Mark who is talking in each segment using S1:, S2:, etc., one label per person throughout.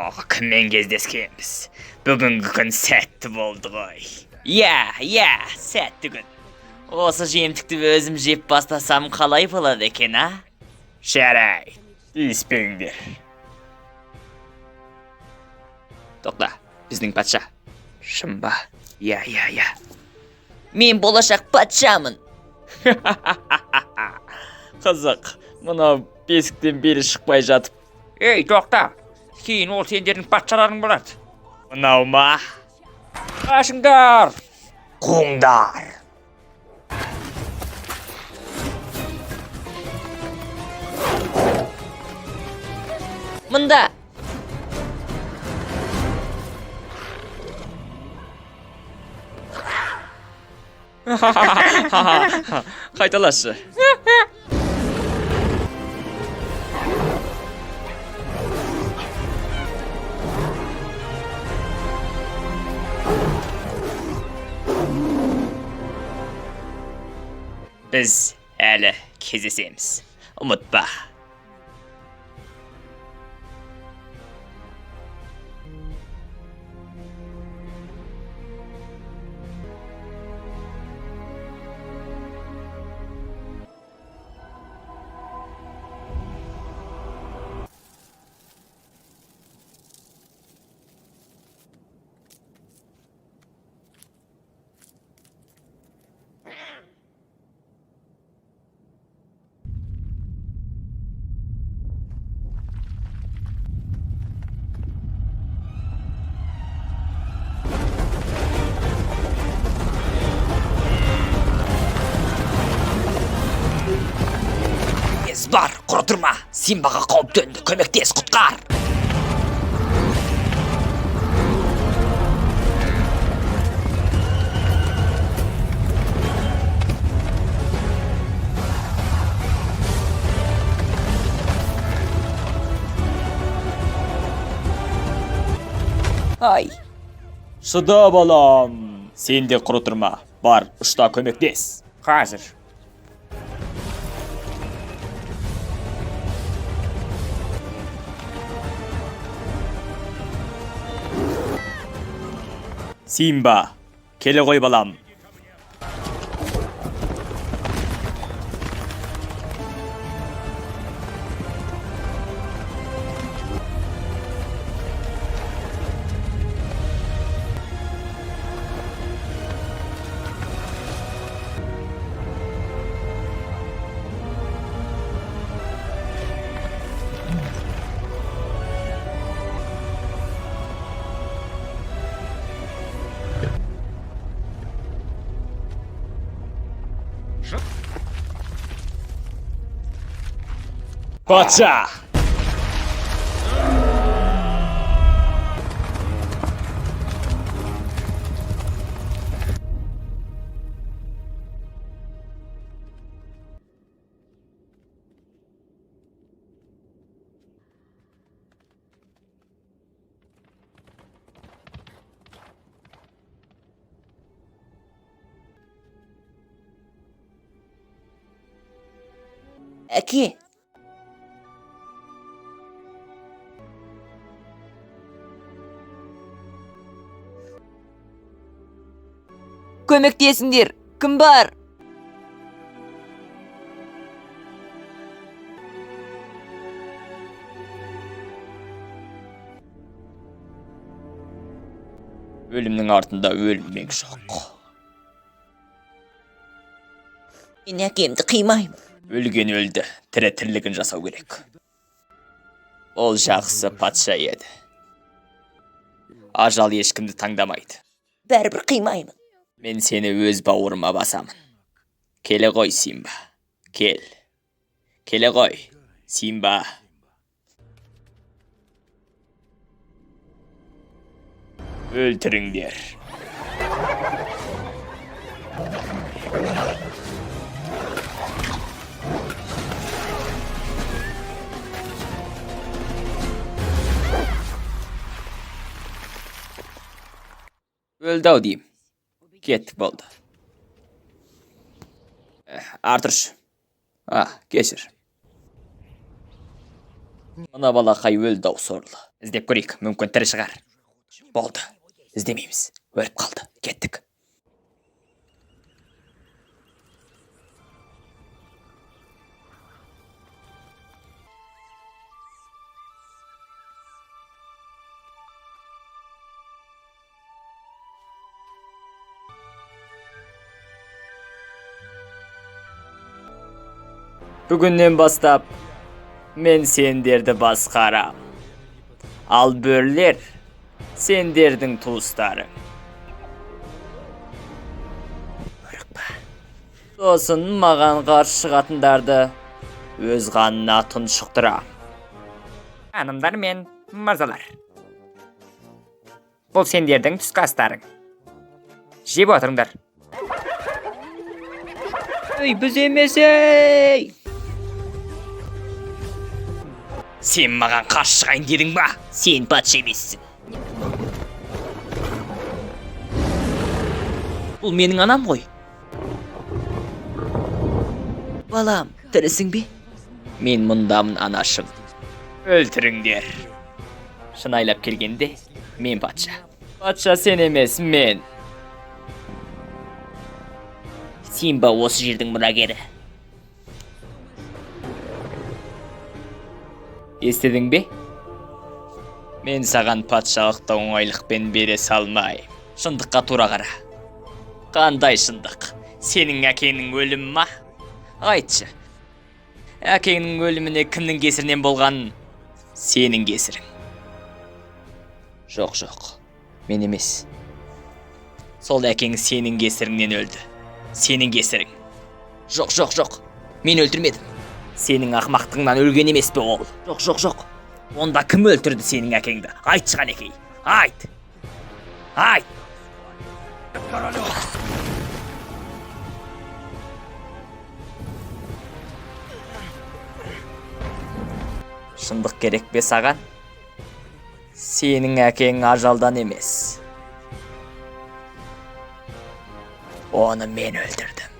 S1: Кіммен кездескенбіз? Бүгінгі күн сәтті болды ғой. Иә, сәтті күн. Осы жемтікті өзім жеп бастасам қалай болады екен, а? Жарай, тиіспеңдер. Тоқта, біздің патша. Шын ба? Иә.
S2: Мен болашақ патшамын.
S1: Қызық, мынау бесіктен бері шықпай жатып.
S3: Ей, тоқта. Кейін ол сендердің патшаларың болады.
S1: Мынау ма?
S3: Ашыңдар!
S1: Қуыңдар.
S2: Мында.
S1: Қайталашы. Біз әлі кездесеміз. Ұмытпа. Бар, құртырма. Симбаға қауіп төнді. Көмектес, құтқар.
S2: Ай.
S1: Шыда балам. Сен де құртырма. Бар, ұшта көмектес.
S3: Қазір.
S1: Симба, келе ғой балам. Патша!
S2: Әке. Көмектесіңдер. Кім бар?
S1: Өлімнің артында өлмек жоқ.
S2: Мен әкемді қимаймын.
S1: Өлген өлді, тірі тірлігін жасау керек. Ол жақсы патша еді. Ажал ешкімді таңдамайды.
S2: Бәрібір қимаймын.
S1: Мен сені өз бауырыма басамын. Келе ғой, Симба. Кел. Келе ғой, Симба. Өлтіріңдер. Өлді-ау дейім. Кеттік болды. Артырш. Кешір. Ана балақай өлді ау сорлы. Іздеп көрейік, мүмкін тірі шығар. Болды, іздемейміз. Өліп қалды, кеттік. Бүгіннен бастап мен сендерді басқарам. Ал бөрлер сендердің туыстары. Сосын маған қарсы шығатындарды өз қанына тұншықтырам.
S3: Ханымдар мен мырзалар. Бұл сендердің түскі астарың. Жеп отырыңдар.
S1: Ей, біз емес, ей! Сен маған қарсы шығайын дедің ба? Сен патша емессің. Бұл менің анам ғой. Балам, тірісің бе? Мен мұндамын, анашым. Өлтіріңдер. Шынайлап келгенде, мен патша. Патша сен емес, мен. Сен ба осы жердің мұрагері? Естідің бе? Мен саған патшалықты оңайлықпен бере салмай. Шындыққа тура қара. Қандай шындық? Сенің әкеңнің өлімі ма? Айтшы. Әкеңнің өліміне кімнің кесірінен болғанын? Сенің кесірің. Жоқ. Мен емес. Сол әкең сенің кесіріңнен өлді. Сенің кесірің. Жоқ. Мен өлтірмедім. Сенің ақмақтығыңнан өлген емес пе ол? Жоқ. Онда кім өлтірді сенің әкеңді? Айтшы Қанекей. Айт. Шындық керек бе саған? Сенің әкең ажалдан емес. Оны мен өлтірдім.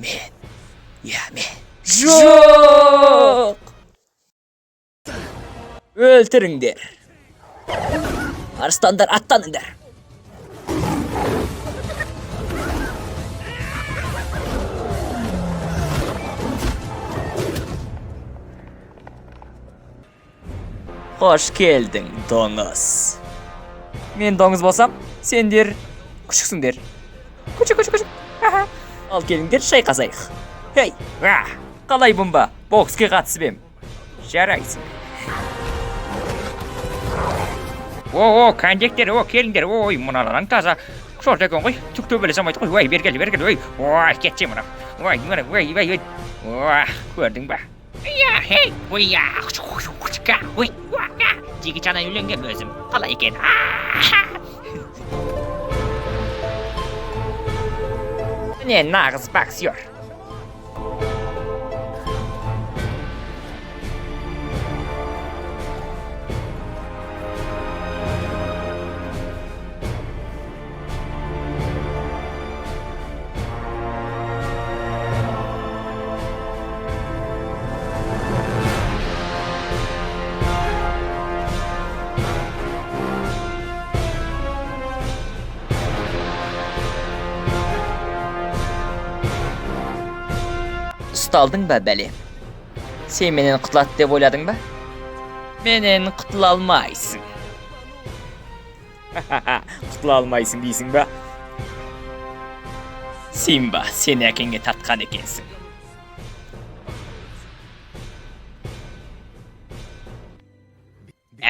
S1: Мен. Жоқ! Өлтіріңдер. Арыстандар, аттаныңдар. Қош келдің, доңыз. Мен доңыз болсам, сендер күшіксіңдер. Күшік. Ал келіңдер, шайқасайық. Хей, қалай бұмба? Бокске қатысып ем. Жарайсың.
S3: Кәндектер, келіңдер. Ой, мұналарың таза. Шорт екен ғой, түк төбелі самайды ғой. Ой, бергел. Ой, кетсе мұна. Ой, көрдің ба? Жеге жана үйленген өзім. Қалай екен?
S1: Не нағыз боксер. Ұсталдың ба, бәле? Сен менен құтылады деп ойладың ба? Менен құтыла алмайсың. Құтыла алмайсың дейсің ба? Симба, сен әкеңе тартқан екенсің.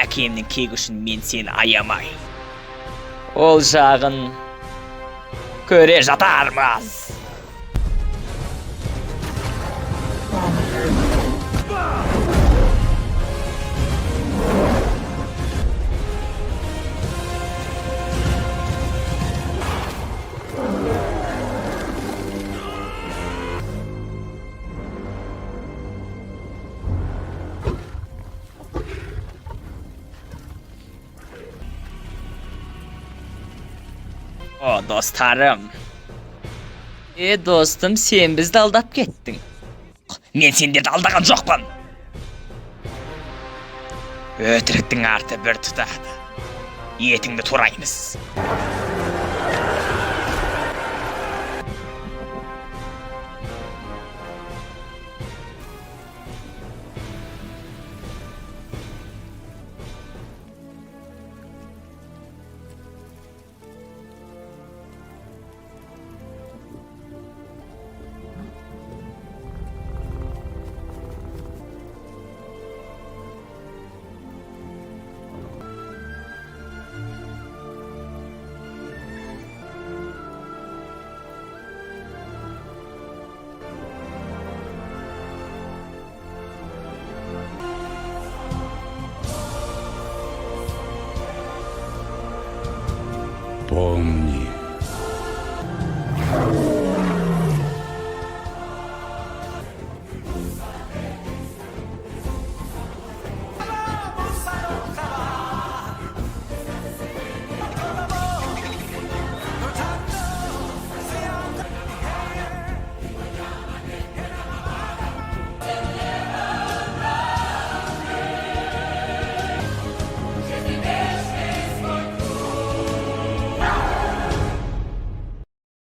S1: Әкемнің кегі үшін мен сені аямай. Ол жағын көре жатармыз. О, достарым. Достым, сен бізді алдап кеттің. Мен сендерді алдаған жоқпын. Ötürükdin arta bir tutaqdı. Ýetiňde turayňyz.